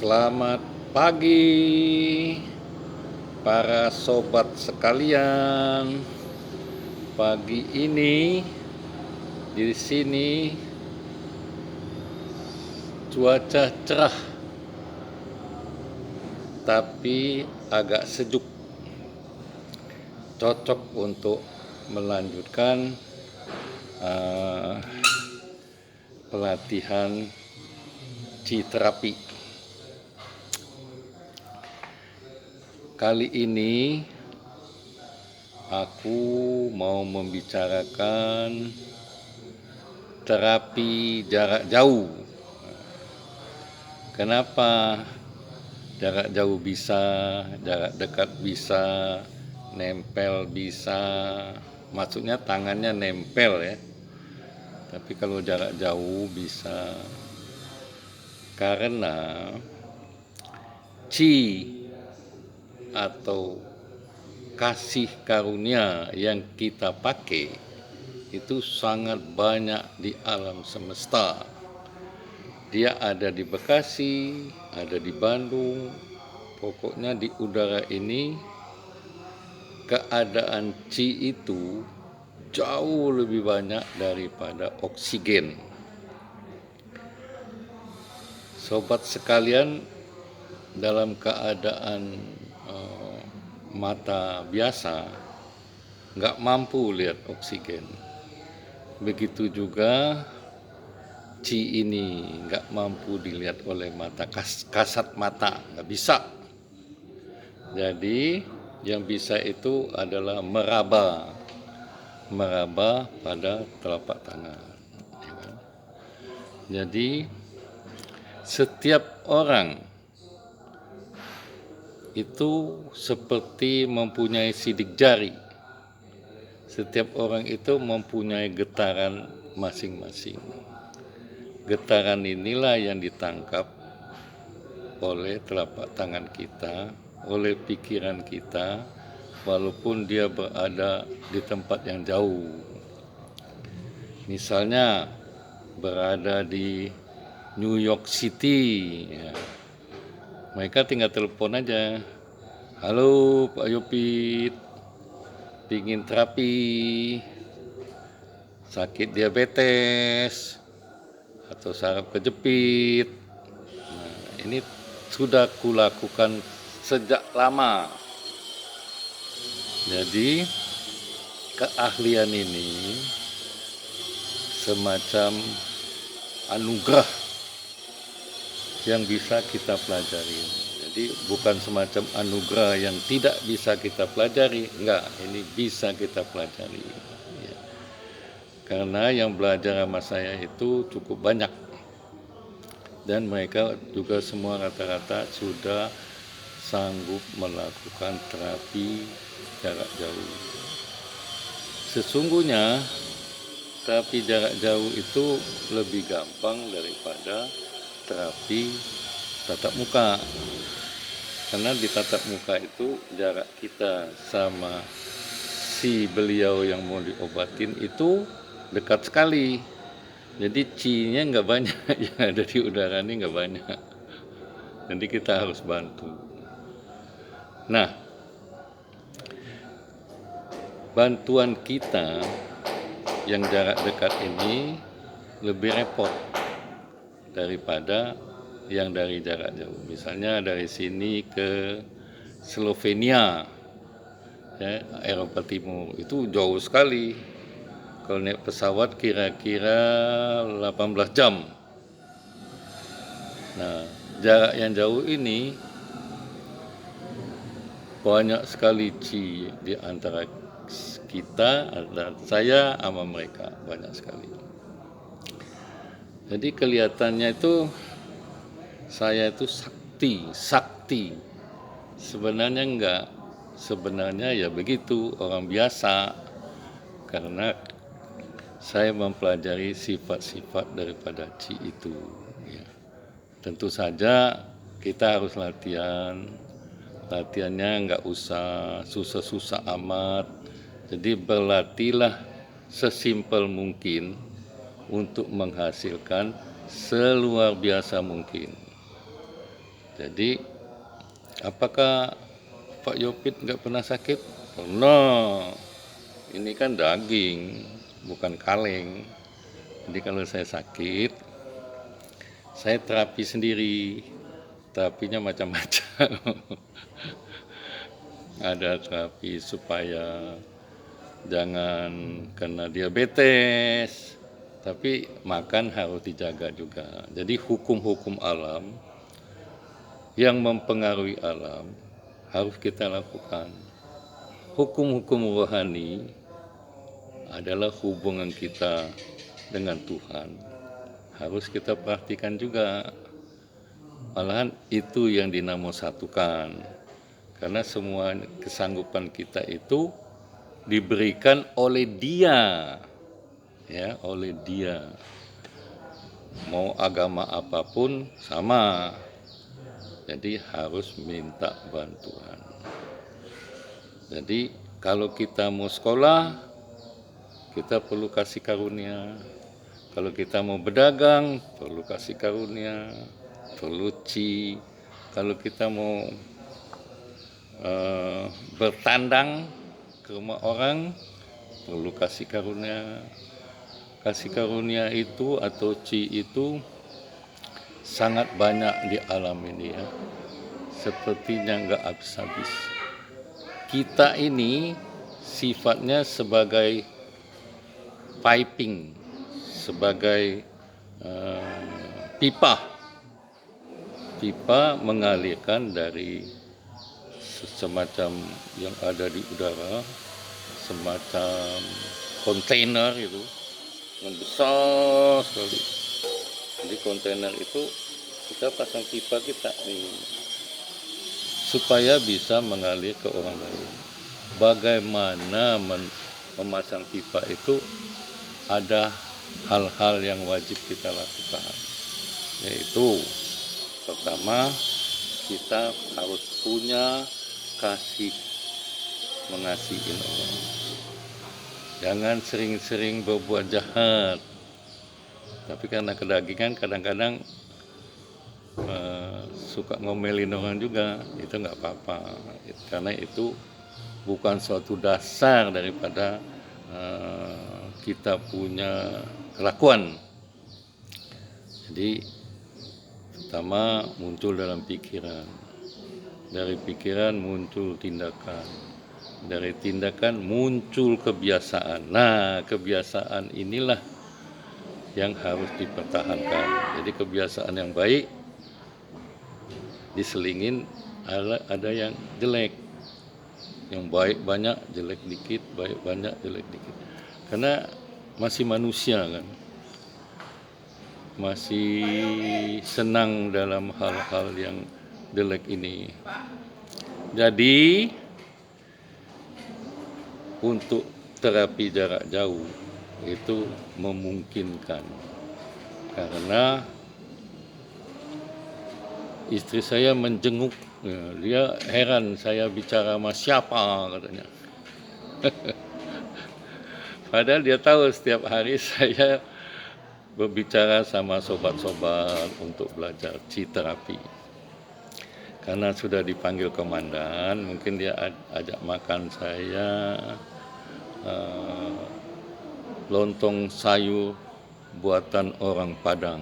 Selamat pagi para sobat sekalian. Pagi ini di sini cuaca cerah tapi agak sejuk. Cocok untuk melanjutkan pelatihan Ci-terapi. Kali ini aku mau membicarakan terapi jarak jauh. Kenapa jarak jauh bisa, jarak dekat bisa, nempel bisa, maksudnya tangannya nempel ya. Tapi kalau jarak jauh bisa karena Ci atau kasih karunia yang kita pakai itu sangat banyak di alam semesta. Dia ada di Bekasi, ada di Bandung, pokoknya di udara ini keadaan Ci itu jauh lebih banyak daripada oksigen. Sobat sekalian, dalam keadaan mata biasa nggak mampu lihat oksigen. Begitu juga Ci ini nggak mampu dilihat oleh mata kasat mata, nggak bisa. Jadi yang bisa itu adalah meraba pada telapak tangan. Jadi setiap orang itu seperti mempunyai sidik jari. Setiap orang itu mempunyai getaran masing-masing. Getaran inilah yang ditangkap oleh telapak tangan kita, oleh pikiran kita, walaupun dia berada di tempat yang jauh. Misalnya berada di New York City, ya. Mereka tinggal telepon aja. Halo Pak Yopit, pingin terapi, sakit diabetes, atau saraf kejepit. Nah, ini sudah kulakukan sejak lama. Jadi keahlian ini semacam anugerah yang bisa kita pelajari. Jadi bukan semacam anugerah yang tidak bisa kita pelajari, enggak, ini bisa kita pelajari. Ya. Karena yang belajar sama saya itu cukup banyak. Dan mereka juga semua rata-rata sudah sanggup melakukan terapi jarak jauh. Sesungguhnya terapi jarak jauh itu lebih gampang daripada terapi tatap muka. Karena di tatap muka itu jarak kita sama si beliau yang mau diobatin itu dekat sekali. Jadi Ci-nya nggak banyak, yang ada di udara ini nggak banyak. Jadi kita harus bantu. Nah, bantuan kita yang jarak dekat ini lebih repot daripada yang dari jarak jauh. Misalnya dari sini ke Slovenia, ya, Eropa Timur, itu jauh sekali. Kalau naik pesawat kira-kira 18 jam. Nah, jarak yang jauh ini banyak sekali Ci di antara kita, antara saya sama mereka, banyak sekali. Jadi kelihatannya itu saya itu sakti. Sebenarnya enggak. Sebenarnya ya begitu, orang biasa. Karena saya mempelajari sifat-sifat daripada Ci itu. Ya. Tentu saja kita harus latihan. Latihannya enggak usah susah-susah amat. Jadi berlatihlah sesimpel mungkin untuk menghasilkan seluar biasa mungkin. Jadi apakah Pak Yopit nggak pernah sakit? Pernah. Ini kan daging, bukan kaleng. Jadi kalau saya sakit, saya terapi sendiri. Terapinya macam-macam. Ada terapi supaya jangan kena diabetes, tapi makan harus dijaga juga. Jadi hukum-hukum alam yang mempengaruhi alam harus kita lakukan. Hukum-hukum rohani adalah hubungan kita dengan Tuhan. Harus kita perhatikan juga. Malahan itu yang dinamosatukan. Karena semua kesanggupan kita itu diberikan oleh Dia. Ya, oleh Dia. Mau agama apapun sama. Jadi harus minta bantuan. Jadi kalau kita mau sekolah, kita perlu kasih karunia. Kalau kita mau berdagang, perlu kasih karunia, perlu ci. Kalau kita mau bertandang ke rumah orang, perlu kasih karunia. Kasih karunia itu atau ci itu sangat banyak di alam ini ya. Sepertinya nggak habis-habis. Kita ini sifatnya sebagai piping, sebagai pipa mengalirkan dari semacam yang ada di udara, semacam kontainer itu yang besar sekali. Jadi kontainer itu kita pasang pipa kita nih, supaya bisa mengalir ke orang lain. Bagaimana memasang pipa itu ada hal-hal yang wajib kita lakukan, yaitu pertama kita harus punya kasih mengasihi orang. Jangan sering-sering berbuat jahat, tapi karena kedagingan kadang-kadang suka ngomelin orang juga, itu nggak apa-apa, karena itu bukan suatu dasar daripada kita punya kelakuan. Jadi pertama muncul dalam pikiran, dari pikiran muncul tindakan, dari tindakan muncul kebiasaan. Nah, kebiasaan inilah yang harus dipertahankan. Jadi kebiasaan yang baik diselingin ada yang jelek. Yang baik banyak, jelek dikit, baik banyak, jelek dikit. Karena masih manusia kan. Masih senang dalam hal-hal yang jelek ini. Jadi untuk terapi jarak jauh itu memungkinkan, karena istri saya menjenguk, dia heran saya bicara sama siapa katanya. Padahal dia tahu setiap hari saya berbicara sama sobat-sobat untuk belajar terapi. Karena sudah dipanggil komandan, mungkin dia ajak makan saya lontong sayur buatan orang Padang.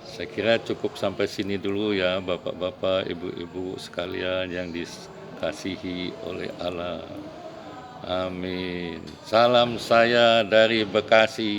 Saya kira cukup sampai sini dulu ya bapak-bapak, ibu-ibu sekalian yang dikasihi oleh Allah. Amin. Salam saya dari Bekasi.